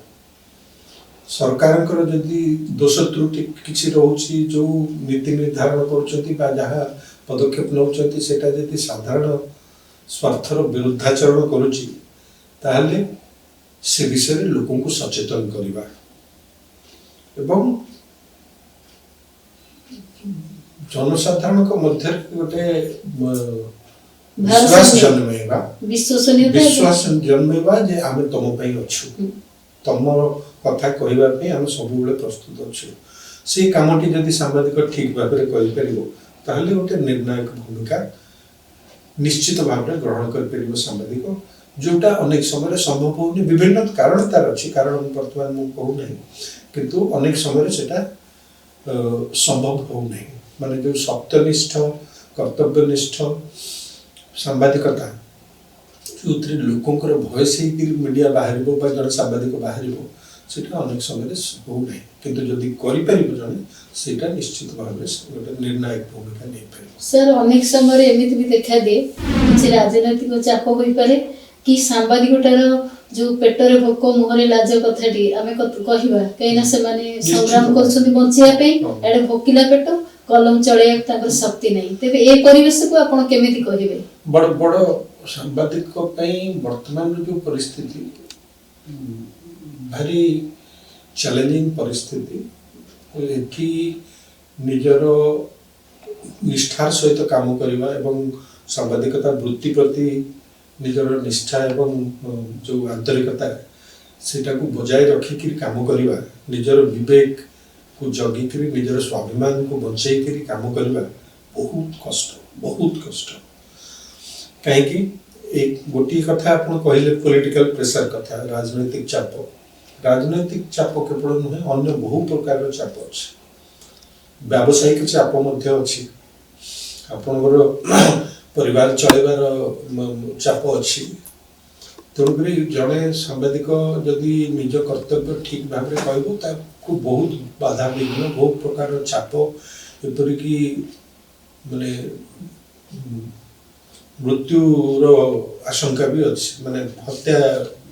ସରକାରଙ୍କର ଯଦି ଦୋଷ ତ୍ରୁଟି କିଛି ରହୁଛି, ଯେଉଁ ନୀତି ନିର୍ଦ୍ଧାରଣ କରୁଛନ୍ତି ବା ଯାହା ପଦକ୍ଷେପ ନେଉଛନ୍ତି ସେଇଟା ଯଦି ସାଧାରଣ ସ୍ୱାର୍ଥର ବିରୁଦ୍ଧାଚରଣ କରୁଛି ତାହେଲେ ସେ ବିଷୟରେ ଲୋକଙ୍କୁ ସଚେତନ କରିବା ଏବଂ ଜନସାଧାରଣଙ୍କ ମଧ୍ୟରେ ଗୋଟେ ବିଶ୍ୱାସ ଜନ୍ମେଇବା, ବିଶ୍ୱାସ ଜନ୍ମେଇବା ଯେ ଆମେ ତମ ପାଇଁ ଅଛୁ, ତମ କଥା କହିବା ପାଇଁ ଆମେ ସବୁବେଳେ ପ୍ରସ୍ତୁତ ଅଛୁ। ସେଇ କାମଟି ଯଦି ସାମ୍ବାଦିକ ଠିକ୍ ଭାବରେ କରିପାରିବ ତାହେଲେ ଗୋଟେ ନିର୍ଣ୍ଣାୟକ ଭୂମିକା ନିଶ୍ଚିତ ଭାବରେ ଗ୍ରହଣ କରିପାରିବ ସାମ୍ବାଦିକ, ଯେଉଁଟା ଅନେକ ସମୟରେ ସମ୍ଭବ ହେଉନି। ବିଭିନ୍ନ କାରଣ ତାର ଅଛି, କାରଣ ବର୍ତ୍ତମାନ ମୁଁ କହୁନାହିଁ, କିନ୍ତୁ ଅନେକ ସମୟରେ ସେଟା ସମ୍ଭବ ହେଉନାହିଁ। ମାନେ ଯେଉଁ ସତ୍ୟନିଷ୍ଠ କର୍ତ୍ତବ୍ୟନିଷ୍ଠ ସାମ୍ବାଦିକତା, ଯେଉଁଥିରେ ଲୋକଙ୍କର ଭଏସ୍ ହେଇକି ମିଡ଼ିଆ ବାହାରିବ ବା ଜଣେ ସାମ୍ବାଦିକ ବାହାରିବ, ସେଇଟା ଅନେକ ସମୟରେ ହେଉନାହିଁ। କିନ୍ତୁ ଯଦି କରିପାରିବ ଜଣେ, ସେଇଟା ନିଶ୍ଚିତ ଭାବରେ ଗୋଟେ ନିର୍ଣ୍ଣାୟକ ଭୂମିକା ନେଇପାରିବ। ସାର୍ ଅନେକ ସମୟରେ ଏମିତି ବି ଦେଖାଦିଏ, କିଛି ରାଜନୈତିକ ଚାପ ହୋଇପାରେ କି ସାମ୍ବାଦିକଟାର ଯୋଉ ପେଟରେ ଭୋକ ମୁହଁରେ ଲାଜ କଥାଟି ଆମେ କହିବା, କାହିଁକିନା ସେମାନେ ସଂଗ୍ରାମ କରୁଛନ୍ତି ବଞ୍ଚିବା ପାଇଁ, ଏଆଡେ ଭୋକିଲା ପେଟ, କଲମ ଚଳେଇବାକୁ ତାଙ୍କର ଶକ୍ତି ନାହିଁ। ତେବେ ଏ ପରିବେଶକୁ ଆପଣ କେମିତି କହିବେ? ବଡ଼ ବଡ଼ ସାମ୍ବାଦିକ ପାଇଁ ବର୍ତ୍ତମାନର ଯେଉଁ ପରିସ୍ଥିତି ଭାରି ଚ୍ୟାଲେଞ୍ଜିଂ ପରିସ୍ଥିତି। ଏଠି ନିଜର ନିଷ୍ଠାର ସହିତ କାମ କରିବା ଏବଂ ସାମ୍ବାଦିକତା ବୃତ୍ତି ପ୍ରତି ନିଜର ନିଷ୍ଠା ଏବଂ ଯେଉଁ ଆନ୍ତରିକତା ସେଇଟାକୁ ବଜାୟ ରଖିକିରି କାମ କରିବା, ନିଜର ବିବେକକୁ ଜଗିକିରି ନିଜର ସ୍ୱାଭିମାନକୁ ବଞ୍ଚେଇକିରି କାମ କରିବା ବହୁତ କଷ୍ଟ, ବହୁତ କଷ୍ଟ। କାହିଁକି? এই ଗୋଟିଏ କଥା ଆପଣ କହିଲେ ପଲିଟିକାଲ ପ୍ରେସର କଥା, ରାଜନୈତିକ ଚାପ। ରାଜନୈତିକ ଚାପ କେବଳ ନୁହେଁ, ଅନ୍ୟ ବହୁ ପ୍ରକାରର ଚାପ ଅଛି। ବ୍ୟାବସାୟିକ ଚାପ ମଧ୍ୟ ଅଛି, ଆପଣଙ୍କର ପରିବାର ଚଳାଇବାର ଚାପ ଅଛି। ତେଣୁକରି ଜଣେ ସାମ୍ବାଦିକ ଯଦି ନିଜ କର୍ତ୍ତବ୍ୟ ଠିକ୍ ଭାବରେ କହିବ, ତାକୁ ବହୁତ ବାଧା ବିଘ୍ନ, ବହୁତ ପ୍ରକାରର ଚାପ, ଏପରିକି ମାନେ ମୃତ୍ୟୁର ଆଶଙ୍କା ବି ଅଛି, ମାନେ ହତ୍ୟା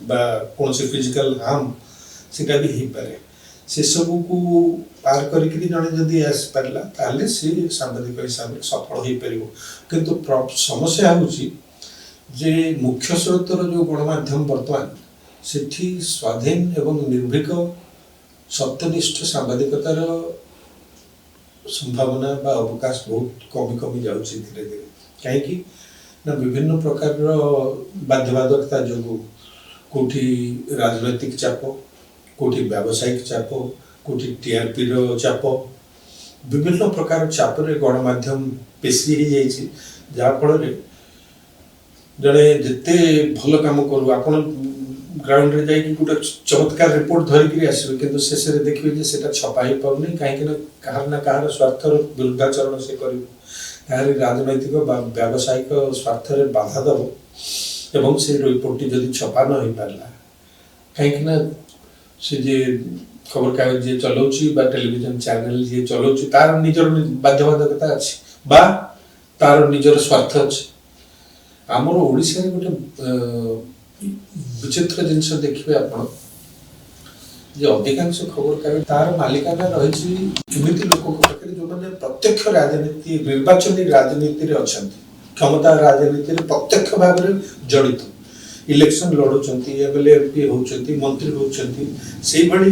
ବା କୌଣସି ଫିଜିକାଲ ହାର୍ମ ସେଟା ବି ହେଇପାରେ। ସେସବୁକୁ ପାର କରିକିରି ଜଣେ ଯଦି ଆସିପାରିଲା ତାହେଲେ ସେ ସାମ୍ବାଦିକ ହିସାବରେ ସଫଳ ହେଇପାରିବ। କିନ୍ତୁ ସମସ୍ୟା ହେଉଛି ଯେ ମୁଖ୍ୟ ସ୍ରୋତର ଯେଉଁ ଗଣମାଧ୍ୟମ ବର୍ତ୍ତମାନ, ସେଠି ସ୍ୱାଧୀନ ଏବଂ ନିର୍ଭୀକ ସତ୍ୟନିଷ୍ଠ ସାମ୍ବାଦିକତାର ସମ୍ଭାବନା ବା ଅବକାଶ ବହୁତ କମି କମି ଯାଉଛି ଧୀରେ ଧୀରେ। କାହିଁକି ନା ବିଭିନ୍ନ ପ୍ରକାରର ବାଧ୍ୟବାଧକତା ଯୋଗୁଁ, କେଉଁଠି ରାଜନୈତିକ ଚାପ, कोठी व्यावसायिक चाप, कोठी टीआरपी रो चाप, विभिन्न प्रकार चाप रे गणमाध्यम पेशी ही जाइए, जहाँ फल जड़े जिते भल काम करू आपण ग्राउंड रे जाइए गोटे चमत्कार रिपोर्ट धरिकी आसवे कि शेष में देखिए से छपा ही पाऊनी कहीं कहार ना कहार स्वार्थर विरुद्धाचरण से कर राजनैतिक व्यावसायिक स्वार्थ बाधा दब एवं से रिपोर्ट जदि छपा न हो पारा कहीं से जे खबर कागज जी चलाऊँच टेलीविजन चैनल जी चलाऊँच तार निजर बाध्यबाधकता अच्छी बा तार निजर स्वार्थ अच्छे आमर ओडिशा गोटे विचित्र जिनस देखिए आपण जे अधिकांश खबर कागज तार मालिकाना रही एमती लोक पाखे जो मैंने प्रत्यक्ष राजनीति निर्वाचन राजनीति रे अछंती क्षमता राजनीति रे प्रत्यक्ष भाव में जड़ित इलेक्शन लड़ुंट एमएलए एमपी होती मंत्री होती से भली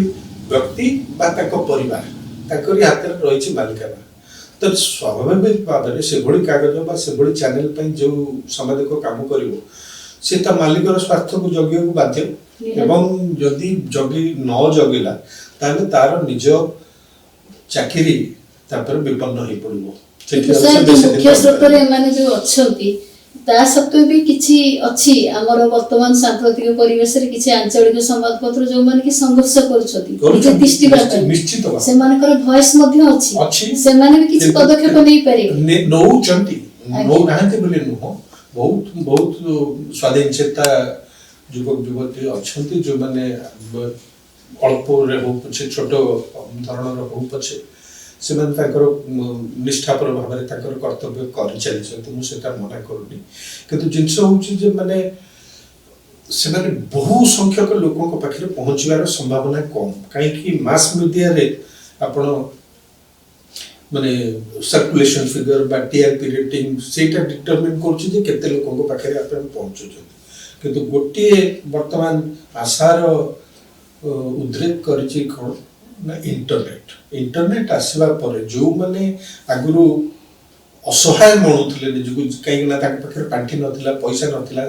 व्यक्ति बा परिवार ताकरी हाथ में रही मालिकाना तो स्वाभाविक भाव में से भली कागज बा से भली चैनल पे जो सामाजिक काम करिवो से ता मालिकर स्वार्थ को जगिया को बाध्य एवं जदि जगी न जगिला ताले तार निज चाकरी तापर विपन्न हो पड़ो सर मुख्य स्रोत रे माने जो अछंती ता सत्वे भी किछि अछि हमर वर्तमान सांस्कृतिक परिवेश रे किछि आंचलिक संवादपत्र जो माने कि संघर्ष करूछथि निजे दृष्टि बात निश्चित से मानकर वॉइस मध्ये अछि से माने भी किछि पदक्षेप नै पारे नौचंती नौ नाहंती बोले नुह बहुत बहुत स्वाधीन चेता युवक युवती अछंती जो माने अल्प रे हो पछे छोट धरणर हो पछे से निष्ठापर भाव में कर्तव्य कर चली मुझे मना करूनी किंतु जिनस हूँ माने से माने बहु संख्यक लोकों पाखे पहुँचार संभावना कम कहीं मास मीडिया रे आपण माने सर्कुलेशन फिगर बा टीआरपी रेटिंग सेटा डिटरमिन करछि जे केते लोकों पाखे आपण पहुँचुछन किंतु गोटे वर्तमान आशार उद्रेक करिछि कोन ना इंटरनेट आसवा पर जो माने आगुरु असहाय मणुले निजको कहीं पाखे पांठि नथिला पैसा नथिला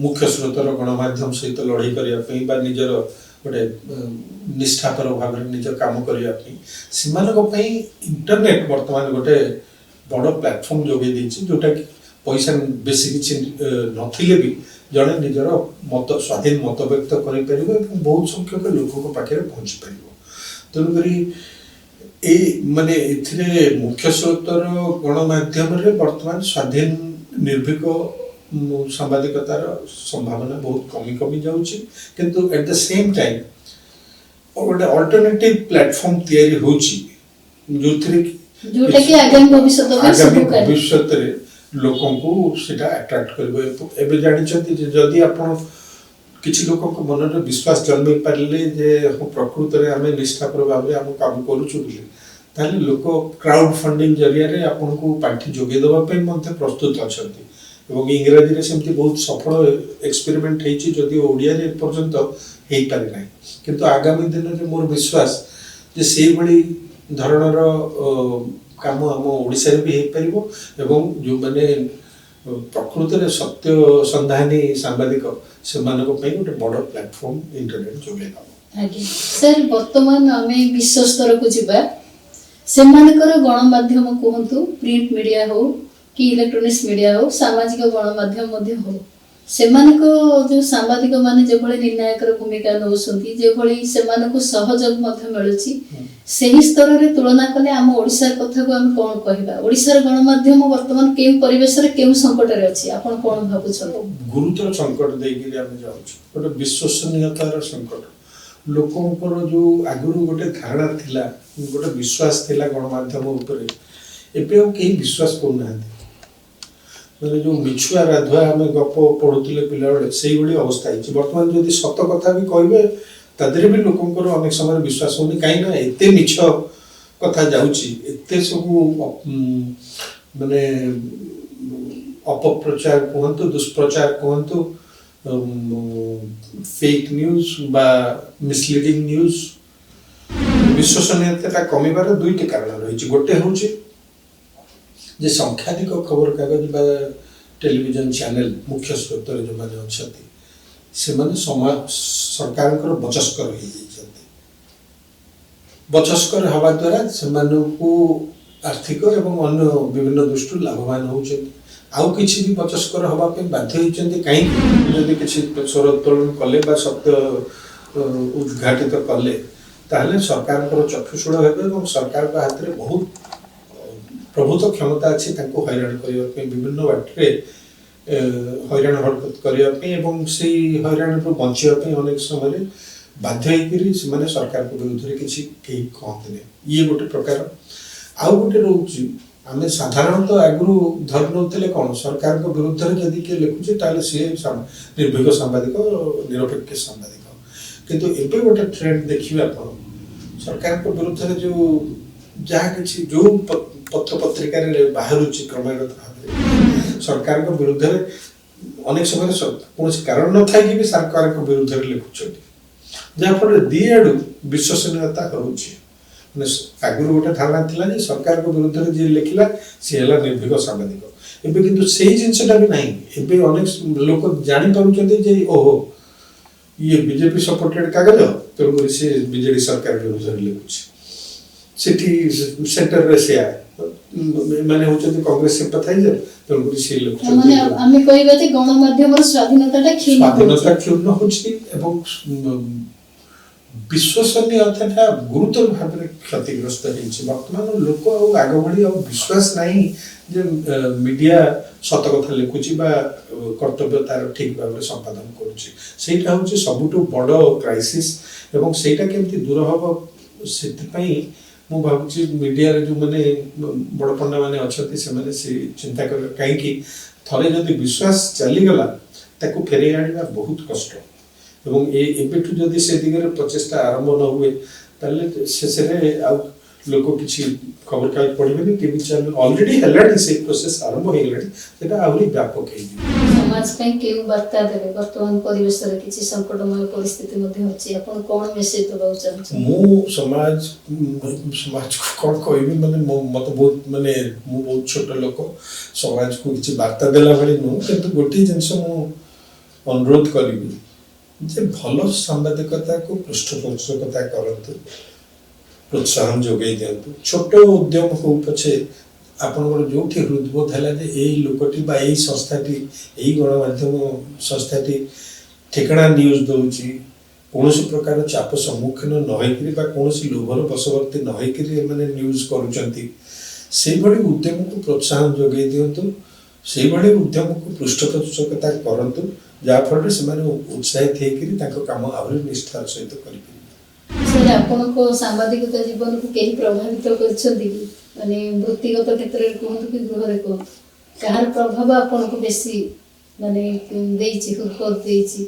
मुख्य स्रोतर गणमाध्यम सहित लड़ाई करने बा निजर गोटे निष्ठापर भाव में निज काम करने इंटरनेट वर्तमान गोटे बड़ प्लेटफॉर्म जोगे देछि जोटा कि पैसा बेसी किछि नथिले भी जड़े निजर मत स्वाधीन मत व्यक्त कर बहुत संख्यक लोक पाखे पहुँची पार तेणुक माने ए मुख्य स्रोतर गणमाध्यम वर्तमान स्वाधीन निर्भीक सांबादिकतार संभावना बहुत कमी कमी जाउछि किंतु एट द सेम टाइम गोटे अल्टरनेटिव प्लेटफॉर्म तैयारी होछि जोटा कि आगामी भविष्य रे लोकों को सेटा अट्रैक्ट करबो एबे जानि छथि जे जदी आपण किछि लोकों को मन रे विश्वास जन्मे पारले जे हम प्रकृत रे हमें निष्ठापर भाव रे हम काम करू छुले ताले लोक क्राउड फंडिंग जरिया रे आपण को पाठी जोगे दबा पे मते प्रस्तुत अछथि एवं इंग्रजी रे सेमति बहुत सफल एक्सपेरिमेंट हेछि जदी ओडिया रे पर्यंत हेइ पारे नै किंतु आगामी दिन रे मोर विश्वास जे सेही भली धरणर काम आम ओडिशा रे भी हेइ परिबो एवं जो माने प्रकृत रे सत्य संधानी सांबादिक से मानको पई गोटे बड़ प्लेटफॉर्म इंटरनेट जोगे दाबो आगे सर वर्तमान हमें विश्व स्तर को जिबा से मानकर गणमाध्यम कहंतु प्रिंट मीडिया हो कि इलेक्ट्रॉनिक्स मीडिया हो सामाजिक गणमाध्यम मध्ये हो सेमानको जो सांबादिक माने जे भली निर्णायक भूमिका नौसंती जे भली सेमानको सहयोग मध्ये मिलुची सेही स्तर रे तुलना कले हम ओडिसा कथा को हम कोन कहबा ओडिसा गणमाध्यम वर्तमान के परिवेश रे के संकट रे अछि आपण कोन भाबु छ गुरुतर संकट देई कि हम जाउछ गोटे विश्वसनीयतार संकट लोकों पर जो आगुरु गोटे धारणा थिला गोटे विश्वास थिला गणमाध्यम ऊपर एबे के विश्वास करना मैंने जो मिछुआ राधुआ आम गप पढ़ुले पिला बेले से अवस्था है बर्तमान जब सत कथा भी कहे तादेह भी लोकंर अनेक समय विश्वास होनी कहीं एत मिछ कथा जाते सब माने अपप्रचार कहतु दुष्प्रचार कहतु फेक न्यूज बा मिसलीडिंग न्यूज विश्वसनीयता कमिबार दुईटी कारण रही गोटे हूँ जे संख्याधिक खबर कागज बा टेलीविजन चैनल मुख्य स्रोत जो माने अछथि ସେମାନେ ସରକାରଙ୍କର ବଚସ୍କର ହେଇଯାଇଛନ୍ତି। ବଚସ୍କର ହେବା ଦ୍ୱାରା ସେମାନଙ୍କୁ ଆର୍ଥିକ ଏବଂ ଅନ୍ୟ ବିଭିନ୍ନ ଦୃଷ୍ଟିରୁ ଲାଭବାନ ହେଉଛନ୍ତି। ଆଉ କିଛି ବି ବଚସ୍କର ହେବା ପାଇଁ ବାଧ୍ୟ ହେଇଛନ୍ତି। କାହିଁକି? ଯଦି କିଛି ସ୍ୱର ଉତ୍ତୋଳନ କଲେ ବା ସତ୍ୟ ଉଦ୍ଘାଟିତ କଲେ ତାହେଲେ ସରକାରଙ୍କର ଚକ୍ଷୁଶୂଳ ହେବେ ଏବଂ ସରକାରଙ୍କ ହାତରେ ବହୁତ ପ୍ରଭୁତ କ୍ଷମତା ଅଛି ତାଙ୍କୁ ହଇରାଣ କରିବା ପାଇଁ, ବିଭିନ୍ନ ବାଟରେ ହଇରାଣ ହରକତ କରିବା ପାଇଁ ଏବଂ ସେଇ ହଇରାଣରୁ ବଞ୍ଚିବା ପାଇଁ ଅନେକ ସମୟରେ ବାଧ୍ୟ ହେଇକରି ସେମାନେ ସରକାରଙ୍କ ବିରୁଦ୍ଧରେ କିଛି କେହି କହନ୍ତିନି। ଇଏ ଗୋଟେ ପ୍ରକାର। ଆଉ ଗୋଟେ ରହୁଛି, ଆମେ ସାଧାରଣତଃ ଆଗରୁ ଧରି ନେଉଥିଲେ କ'ଣ, ସରକାରଙ୍କ ବିରୁଦ୍ଧରେ ଯଦି କିଏ ଲେଖୁଛି ତାହେଲେ ସିଏ ନିର୍ଭୀକ ସାମ୍ବାଦିକ, ନିରପେକ୍ଷ ସାମ୍ବାଦିକ। କିନ୍ତୁ ଏବେ ଗୋଟେ ଟ୍ରେଣ୍ଡ ଦେଖିବେ ଆପଣ, ସରକାରଙ୍କ ବିରୁଦ୍ଧରେ ଯେଉଁ ଯାହା କିଛି ଯେଉଁ ପତ୍ର ପତ୍ରିକାରେ ବାହାରୁଛି କ୍ରମାଗତ ଭାବରେ ସରକାରଙ୍କ ବିରୁଦ୍ଧରେ ଅନେକ ସମୟରେ କୌଣସି କାରଣ ନଥାଇକି ବି ସରକାରଙ୍କ ବିରୁଦ୍ଧରେ ଲେଖୁଛନ୍ତି, ଯାହାଫଳରେ ଦି ଆଡ଼ୁ ବିଶ୍ୱସନୀୟତା ହେଉଛି। ମାନେ ଆଗରୁ ଗୋଟେ ଧାରଣା ଥିଲା ଯେ ସରକାରଙ୍କ ବିରୁଦ୍ଧରେ ଯିଏ ଲେଖିଲା ସିଏ ହେଲା ନିର୍ଭୀକ ସାମ୍ବାଦିକ। ଏବେ କିନ୍ତୁ ସେଇ ଜିନିଷଟା ବି ନାହିଁ। ଏବେ ଅନେକ ଲୋକ ଜାଣିପାରୁଛନ୍ତି ଯେ ଓହୋ ଇଏ ବିଜେପି ସପୋର୍ଟେଡ୍ କାଗଜ, ତେଣୁକରି ସେ ବିଜେଡି ସରକାର ବିରୁଦ୍ଧରେ ଲେଖୁଛି। ସେଠି ସେଣ୍ଟରରେ ସେୟା ମାନେ ହେଉଛନ୍ତି କଂଗ୍ରେସ ସିମ୍ପାଥାଇଜର, ତେଣୁକରି ସିଏ ଲେଖୁଛନ୍ତି। ଆମେ କହିବା ଯେ ଗଣମାଧ୍ୟମର ସ୍ୱାଧୀନତାଟା କ୍ଷୁଣ୍ଣ ହେଉଛି ଏବଂ ବିଶ୍ୱସନୀୟତାଟା ଗୁରୁତର ଭାବରେ କ୍ଷତିଗ୍ରସ୍ତ ହେଇଛି। ବର୍ତ୍ତମାନ ଲୋକ ଆଉ ଆଗ ଭଳି ଆଉ ବିଶ୍ୱାସ ନାହିଁ ଯେ ମିଡ଼ିଆ ସତ କଥା ଲେଖୁଛି ବା କର୍ତ୍ତବ୍ୟ ତାର ଠିକ୍ ଭାବରେ ସମ୍ପାଦନ କରୁଛି। ସେଇଟା ହେଉଛି ସବୁଠୁ ବଡ଼ କ୍ରାଇସିସ୍ ଏବଂ ସେଇଟା କେମିତି ଦୂର ହେବ ସେଥିପାଇଁ ମୁଁ ଭାବୁଛି ମିଡ଼ିଆରେ ଯେଉଁମାନେ ବଡ଼ ପଣ୍ଡାମାନେ ଅଛନ୍ତି ସେମାନେ ସେ ଚିନ୍ତା କରିବେ। କାହିଁକି ଥରେ ଯଦି ବିଶ୍ୱାସ ଚାଲିଗଲା ତାକୁ ଫେରେଇ ଆଣିବା ବହୁତ କଷ୍ଟ ଏବଂ ଏବେଠୁ ଯଦି ସେ ଦିଗରେ ପ୍ରଚେଷ୍ଟା ଆରମ୍ଭ ନ ହୁଏ ତାହେଲେ ଶେଷରେ ଆଉ ଲୋକ କିଛି ଖବରକାଗଜ ପଢ଼ିବେନି, ଟିଭି ଚ୍ୟାନେଲ ଅଲରେଡ଼ି ହେଲାଣି, ସେ ପ୍ରୋସେସ୍ ଆରମ୍ଭ ହେଇଗଲାଣି, ସେଟା ଆହୁରି ବ୍ୟାପକ ହେଇଯିବ। ସମାଜ ପାଇଁ କେଉଁ ବାର୍ତ୍ତା ଦେବେ? ବର୍ତ୍ତମାନ ପରିବେଶରେ କିଛି ସଙ୍କଟମୟ ପରିସ୍ଥିତି ମଧ୍ୟ ଅଛି, ଆପଣ କ'ଣ ମେସେଜ ଦେବାକୁ ଚାହୁଁଛନ୍ତି? ମୁଁ ସମାଜକୁ କ'ଣ କହିବି, ମାନେ ମୋତେ ବହୁତ ମାନେ ମୁଁ ବହୁତ ଛୋଟ ଲୋକ, ସମାଜକୁ କିଛି ବାର୍ତ୍ତା ଦେଲା ଭଳି ନୁହଁ, କିନ୍ତୁ ଗୋଟିଏ ଜିନିଷ ମୁଁ ଅନୁରୋଧ କରିବି ଯେ ଭଲ ସାମ୍ବାଦିକତାକୁ ପୃଷ୍ଠପୋଷକତା କରନ୍ତୁ, ପ୍ରୋତ୍ସାହନ ଯୋଗାଇ ଦିଅନ୍ତୁ। ଛୋଟ ଉଦ୍ୟମ ହଉ ପଛେ ଆପଣଙ୍କର ଯେଉଁଠି ହୃଦବୋଧ ହେଲା ଯେ ଏଇ ଲୋକଟି ବା ଏଇ ସଂସ୍ଥାଟି, ଏଇ ଗଣମାଧ୍ୟମ ସଂସ୍ଥାଟି ଠିକଣା ନ୍ୟୁଜ୍ ଦେଉଛି, କୌଣସି ପ୍ରକାର ଚାପ ସମ୍ମୁଖୀନ ନ ହେଇକିରି ବା କୌଣସି ଲୋଭର ବଶବର୍ତ୍ତୀ ନ ହେଇକିରି ଏମାନେ ନ୍ୟୁଜ୍ କରୁଛନ୍ତି, ସେଇଭଳି ଉଦ୍ୟମକୁ ପ୍ରୋତ୍ସାହନ ଯୋଗାଇ ଦିଅନ୍ତୁ, ସେଇଭଳି ଉଦ୍ୟମକୁ ପୃଷ୍ଠପୋଷକତା କରନ୍ତୁ, ଯାହାଫଳରେ ସେମାନେ ଉତ୍ସାହିତ ହେଇକିରି ତାଙ୍କ କାମ ଆହୁରି ନିଷ୍ଠାର ସହିତ କରିପାରିବେ। ସାର୍, ଆପଣଙ୍କ ସାମ୍ବାଦିକତା ଜୀବନକୁ କେହି ପ୍ରଭାବିତ କରିଛନ୍ତି କି? ମାନେ ବୃତ୍ତିଗତ କ୍ଷେତ୍ରରେ କୁହନ୍ତୁ କି ଗୃହରେ କୁହନ୍ତୁ, କାହାର ପ୍ରଭାବ ଆପଣଙ୍କୁ ବେଶୀ ମାନେ ଦେଇଛି, ହୃଦବୋଧ ଦେଇଛି,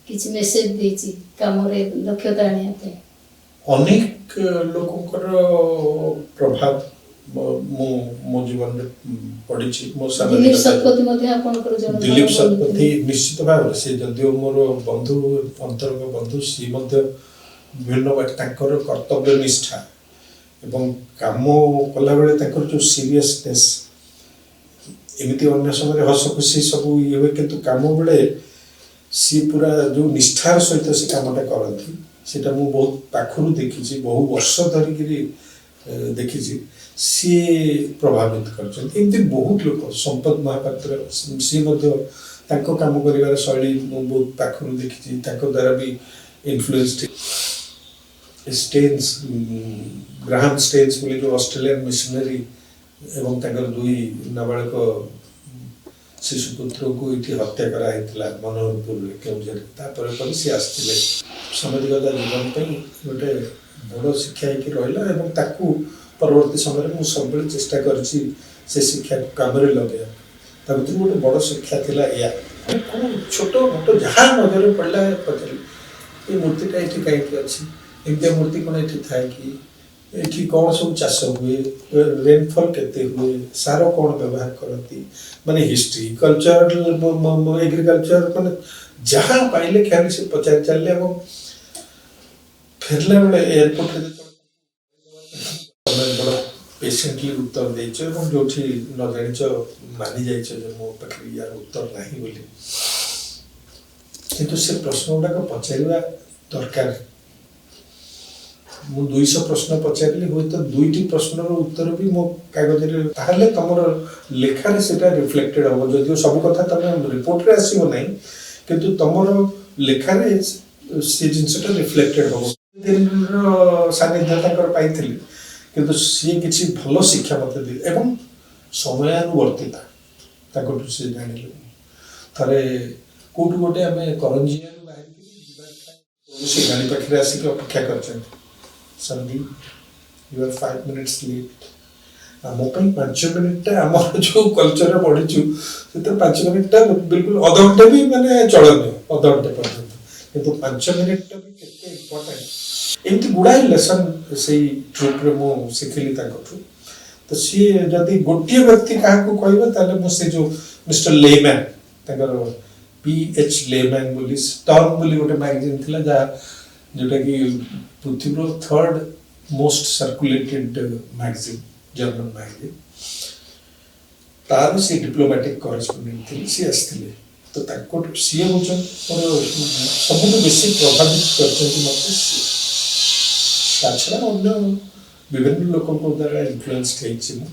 କିଛି ମେସେଜ ଦେଇଛି କାମରେ ଦକ୍ଷତା ଆଣିବା ପାଇଁ? ଅନେକ ଲୋକଙ୍କର ପ୍ରଭାବ ମୁଁ ମୋ ଜୀବନରେ ପଡ଼ିଛି। ମୋ ଦିଲ୍ଲୀପ ଶତପଥୀ ମଧ୍ୟ ଆପଣଙ୍କର ଜଣେ ଦିଲ୍ଲୀପ ଶତପଥୀ ନିଶ୍ଚିତ ଭାବରେ, ସେ ଯଦିଓ ମୋର ବନ୍ଧୁ, ଅନ୍ତରଙ୍ଗ ବନ୍ଧୁ, ସିଏ ମଧ୍ୟ ବିଭିନ୍ନ ବାଟ ତାଙ୍କର କର୍ତ୍ତବ୍ୟ ନିଷ୍ଠା ଏବଂ କାମ କଲାବେଳେ ତାଙ୍କର ଯେଉଁ ସିରିୟସନେସ୍, ଏମିତି ଅନ୍ୟ ସମୟରେ ହସ ଖୁସି ସବୁ ଇଏ ହୁଏ, କିନ୍ତୁ କାମ ବେଳେ ସିଏ ପୁରା ଯେଉଁ ନିଷ୍ଠାର ସହିତ ସେ କାମଟା କରନ୍ତି ସେଇଟା ମୁଁ ବହୁତ ପାଖରୁ ଦେଖିଛି, ବହୁ ବର୍ଷ ଧରିକିରି ଦେଖିଛି। ସିଏ ପ୍ରଭାବିତ କରିଛନ୍ତି। ଏମିତି ବହୁତ ଲୋକ, ସମ୍ପଦ ମହାପାତ୍ର, ସିଏ ମଧ୍ୟ ତାଙ୍କ କାମ କରିବାର ଶୈଳୀ ମୁଁ ବହୁତ ପାଖରୁ ଦେଖିଛି, ତାଙ୍କ ଦ୍ୱାରା ବି ଇନଫ୍ଲୁଏନ୍ସଡ। ଷ୍ଟେନ୍ସ, ଗ୍ରାହାମ ଷ୍ଟେନ୍ସ ବୋଲି ଯେଉଁ ଅଷ୍ଟ୍ରେଲିଆନ ମିଶନାରୀ ଏବଂ ତାଙ୍କର 2 ନାବାଳକ ଶିଶୁପୁତ୍ରକୁ ଏଠି ହତ୍ୟା କରାହେଇଥିଲା ମନୋହରପୁରରେ, କେଉଁଝରରେ। ତାପରେ ପରେ ସିଏ ଆସିଥିଲେ। ସାମ୍ବାଦିକତା ଜୀବନ ପାଇଁ ଗୋଟେ ବଡ଼ ଶିକ୍ଷା ହେଇକି ରହିଲା ଏବଂ ତାକୁ ପରବର୍ତ୍ତୀ ସମୟରେ ମୁଁ ସବୁବେଳେ ଚେଷ୍ଟା କରିଛି ସେ ଶିକ୍ଷାକୁ କାମରେ ଲଗେଇବା। ତା ଭିତରୁ ଗୋଟେ ବଡ଼ ଶିକ୍ଷା ଥିଲା ଏଇଆ, କ'ଣ ଛୋଟ ମୋଟ ଯାହା ନଜରରେ ପଡ଼ିଲା ପଚାରିଲି ଏ ମୂର୍ତ୍ତିଟା ଏଠି କାହିଁକି ଅଛି, ଏମିତିଆ ମୂର୍ତ୍ତି କ'ଣ ଏଠି ଥାଏ କି, ଏଠି କ'ଣ ସବୁ ଚାଷ ହୁଏ, ରେନଫଲ୍ କେତେ ହୁଏ, ସାର କ'ଣ ବ୍ୟବହାର କରନ୍ତି, ମାନେ ହିଷ୍ଟ୍ରି, କଲଚର, ଏଗ୍ରିକଲଚର, ମାନେ ଯାହା ପାଇଲେ ଖ୍ୟାଲ ସେ ପଚାରି ଚାଲିଲେ ଏବଂ ଫେରିଲା ବେଳେ ଏୟାରପୋର୍ଟରେ ବଡ଼ ପେସେଣ୍ଟଲି ଉତ୍ତର ଦେଇଛ ଏବଂ ଯେଉଁଠି ନ ଜାଣିଛ ମାନି ଯାଇଛ ଯେ ମୋ ପାଖରେ ୟାର ଉତ୍ତର ନାହିଁ ବୋଲି। କିନ୍ତୁ ସେ ପ୍ରଶ୍ନ ଗୁଡ଼ାକ ପଚାରିବା ଦରକାର। ମୁଁ 200 ପ୍ରଶ୍ନ ପଚାରିଲି, ହୁଏତ 2ଟି ପ୍ରଶ୍ନର ଉତ୍ତର ବି ମୋ କାଗଜରେ, ତାହେଲେ ତମର ଲେଖାରେ ସେଟା ରିଫ୍ଲେକ୍ଟେଡ୍ ହବ। ଯଦିଓ ସବୁ କଥା ତମେ ରିପୋର୍ଟରେ ଆସିବ ନାହିଁ, କିନ୍ତୁ ତମର ଲେଖାରେ ସେ ଜିନିଷଟା ରିଫ୍ଲେକ୍ଟେଡ୍ ହବ। ଦିନର ସାନ୍ନିଧ୍ୟ ତାଙ୍କର ପାଇଥିଲି, କିନ୍ତୁ ସିଏ କିଛି ଭଲ ଶିକ୍ଷା ମୋତେ ଦେଲେ ଏବଂ ସମୟାନୁବର୍ତ୍ତିତା ତାଙ୍କଠୁ ସେ ଜାଣିଲେ। ଥରେ କୋଉଠୁ ଗୋଟେ ଆମେ କରଞ୍ଜିଆରୁ ବାହାରିକି ଯିବା ପାଇଁ ସେ ଗାଡ଼ି ପାଖରେ ଆସିକି ଅପେକ୍ଷା କରିଛନ୍ତି। Sandeep, you are 5 minutes late. ଆମ ପାଇଁ 5 ମିନିଟ୍ଟା, ଆମର ଯୋଉ କଲଚରରେ ପଢିଛୁ ସେଥିରେ 5 ମିନିଟ୍ଟା ବିଲକୁଲ ଅଧଘଣ୍ଟେ ବି ମାନେ ଚଳନୀୟ, ଅଧଘଣ୍ଟେ ପର୍ଯ୍ୟନ୍ତ, କିନ୍ତୁ 5 ମିନିଟ୍ଟା ବି କେତେ ଇମ୍ପୋର୍ଟାଣ୍ଟ। ଏମିତି ଗୁଡ଼ାଏ ଲେସନ୍ ସେଇ ଟ୍ରିପ୍ରେ ମୁଁ ଶିଖିଲି ତାଙ୍କଠୁ। ତ ସିଏ ଯଦି ଗୋଟିଏ ବ୍ୟକ୍ତି କାହାକୁ କହିବେ ତାହେଲେ ମୁଁ ସେ ଯୋଉ ମିଷ୍ଟର ଲେମ୍ୟାନ୍, ତାଙ୍କର PH ଲେମ୍ୟାନ୍ ବୋଲି ଷ୍ଟର୍ମ ବୋଲି ଗୋଟେ ମ୍ୟାଗାଜିନ୍ ଥିଲା, ଯୋଉଟାକି ପୃଥିବୀର 3rd most circulated magazine, German magazine. ତାର ସେ ଡିପ୍ଲୋମାଟିକ୍ କରେସ୍ପଣ୍ଡେଣ୍ଟ ଥିଲେ, ସିଏ ଆସିଥିଲେ। ତ ତାଙ୍କଠୁ ସିଏ ହେଉଛନ୍ତି ମୋର ସବୁଠୁ ବେଶୀ ପ୍ରଭାବିତ କରିଛନ୍ତି ମୋତେ ସିଏ। ତା ଛଡ଼ା ଅନ୍ୟ ବିଭିନ୍ନ ଲୋକଙ୍କ ଦ୍ୱାରା ଇନଫ୍ଲୁଏନ୍ସ ହେଇଛି ମୁଁ।